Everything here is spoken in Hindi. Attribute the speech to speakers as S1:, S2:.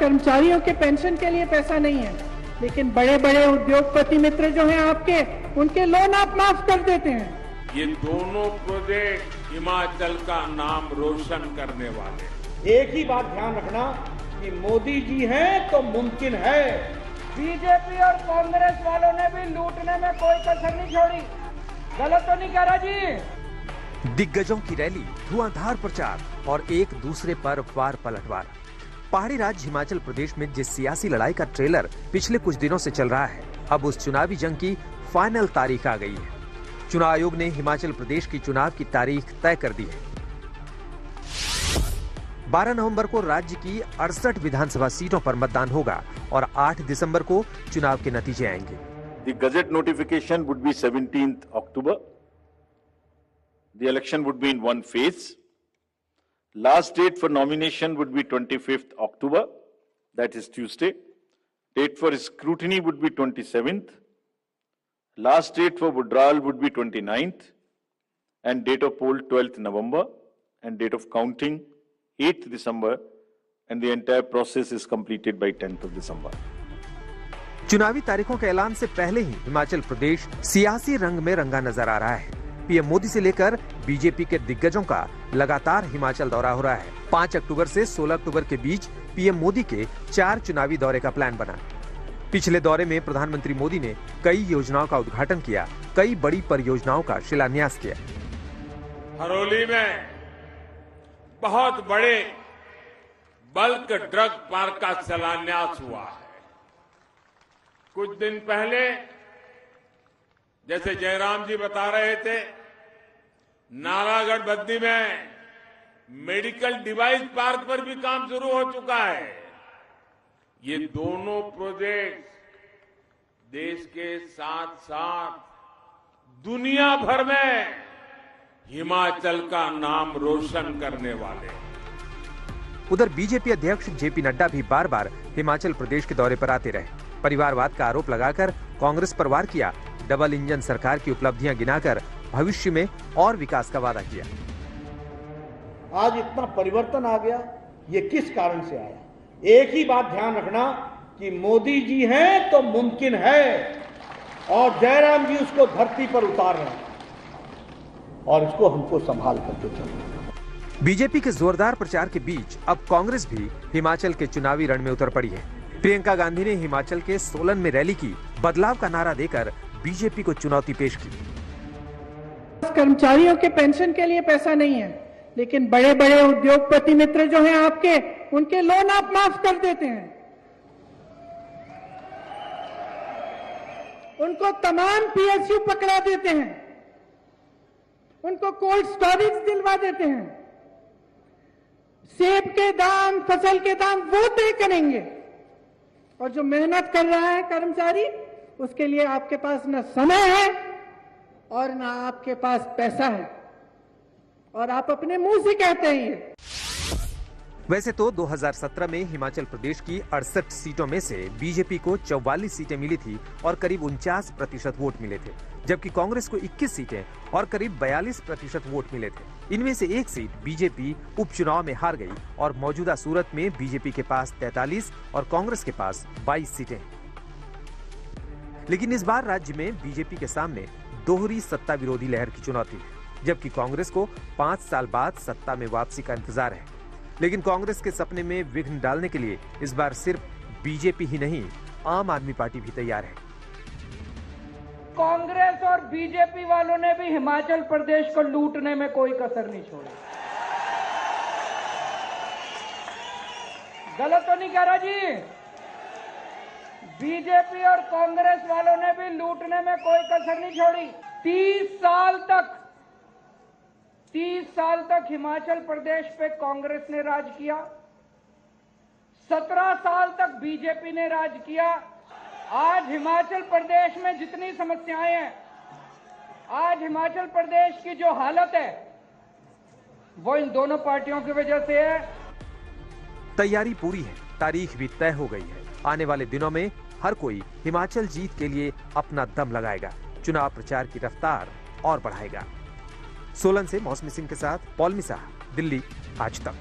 S1: कर्मचारियों के पेंशन के लिए पैसा नहीं है, लेकिन बड़े बड़े उद्योगपति मित्र जो हैं आपके, उनके लोन आप माफ कर देते हैं।
S2: ये दोनों प्रोजेक्ट हिमाचल का नाम रोशन करने वाले।
S3: एक ही बात ध्यान रखना कि मोदी जी हैं तो मुमकिन है।
S4: बीजेपी और कांग्रेस वालों ने भी लूटने में कोई कसर नहीं छोड़ी। गलत तो नहीं कह रहा जी?
S5: दिग्गजों की रैली, धुआंधार प्रचार और एक दूसरे पर वार पलटवार। पहाड़ी राज्य हिमाचल प्रदेश में जिस सियासी लड़ाई का ट्रेलर पिछले कुछ दिनों से चल रहा है, अब उस चुनावी जंग की फाइनल तारीख आ गई है। चुनाव आयोग ने हिमाचल प्रदेश की चुनाव की तारीख तय कर दी है। 12 नवंबर को राज्य की 68 विधानसभा सीटों पर मतदान होगा और 8 दिसंबर को चुनाव के नतीजे आएंगे।
S6: The gazette notification would be 17th October. The election would be in one phase. Last date for nomination would be 25th October, that is Tuesday. Date for scrutiny would be 27th. Last date for withdrawal would be 29th. And date of poll 12th November. And date of counting 8th December. And the entire process is completed by 10th of December.
S5: चुनावी तारीखों के ऐलान से पहले ही हिमाचल प्रदेश सियासी रंग में रंगा नजर आ रहा है। पीएम मोदी से लेकर बीजेपी के दिग्गजों का लगातार हिमाचल दौरा हो रहा है। 5 अक्टूबर से 16 अक्टूबर के बीच पीएम मोदी के 4 चुनावी दौरे का प्लान बना। पिछले दौरे में प्रधानमंत्री मोदी ने कई योजनाओं का उद्घाटन किया, कई बड़ी परियोजनाओं का शिलान्यास किया।
S2: हरोली में बहुत बड़े बल्क ड्रग पार्क का शिलान्यास हुआ है। कुछ दिन पहले जैसे जयराम जी बता रहे थे, नालागढ़ बद्दी में मेडिकल डिवाइस पार्क पर भी काम शुरू हो चुका है। ये दोनों प्रोजेक्ट देश के साथ साथ दुनिया भर में हिमाचल का नाम रोशन करने वाले।
S5: उधर बीजेपी अध्यक्ष जेपी नड्डा भी बार बार हिमाचल प्रदेश के दौरे पर आते रहे। परिवारवाद का आरोप लगाकर कांग्रेस पर वार किया, डबल इंजन सरकार की उपलब्धियां गिनाकर भविष्य में और विकास का वादा किया।
S3: आज इतना परिवर्तन आ गया, ये किस कारण से आया? एक ही बात ध्यान रखना कि मोदी जी हैं तो मुमकिन है, और जयराम जी उसको धरती पर उतार रहे हैं, और इसको हमको संभाल करके चलना।
S5: बीजेपी के जोरदार प्रचार के बीच अब कांग्रेस भी हिमाचल के चुनावी रण में उतर पड़ी है। प्रियंका गांधी ने हिमाचल के सोलन में रैली की, बदलाव का नारा देकर बीजेपी को चुनौती पेश की।
S1: कर्मचारियों के पेंशन के लिए पैसा नहीं है, लेकिन बड़े बड़े उद्योगपति मित्र जो हैं आपके, उनके लोन आप माफ कर देते हैं। उनको तमाम पीएसयू पकड़ा देते हैं, उनको कोल्ड स्टोरेज दिलवा देते हैं। सेब के दाम, फसल के दाम वो तय करेंगे, और जो मेहनत कर रहा है कर्मचारी, उसके लिए आपके पास न समय है और न आपके पास पैसा है, और आप अपने मुंह से कहते हैं ये।
S5: वैसे तो 2017 में हिमाचल प्रदेश की 68 सीटों में से बीजेपी को 44 सीटें मिली थी और करीब 49% वोट मिले थे, जबकि कांग्रेस को 21 सीटें और करीब 42% वोट मिले थे। इनमें से एक सीट बीजेपी उपचुनाव में हार गई और मौजूदा सूरत में बीजेपी के पास 43 और कांग्रेस के पास 22 सीटें हैं। लेकिन इस बार राज्य में बीजेपी के सामने दोहरी सत्ता विरोधी लहर की चुनौती है, जबकि कांग्रेस को 5 साल बाद सत्ता में वापसी का इंतजार है। लेकिन कांग्रेस के सपने में विघ्न डालने के लिए इस बार सिर्फ बीजेपी ही नहीं, आम आदमी पार्टी भी तैयार है।
S4: कांग्रेस और बीजेपी वालों ने भी हिमाचल प्रदेश को लूटने में कोई कसर नहीं छोड़ी। गलत तो नहीं कह रहा जी? बीजेपी और कांग्रेस वालों ने भी लूटने में कोई कसर नहीं छोड़ी। 30 साल तक हिमाचल प्रदेश पे कांग्रेस ने राज किया, 17 साल तक बीजेपी ने राज किया। आज हिमाचल प्रदेश में जितनी समस्याएं हैं, आज हिमाचल प्रदेश की जो हालत है, वो इन दोनों पार्टियों की वजह से है।
S5: तैयारी पूरी है, तारीख भी तय हो गई है। आने वाले दिनों में हर कोई हिमाचल जीत के लिए अपना दम लगाएगा, चुनाव प्रचार की रफ्तार और बढ़ाएगा। सोलन से मौसमी सिंह के साथ पॉल मिसाह, दिल्ली आज तक।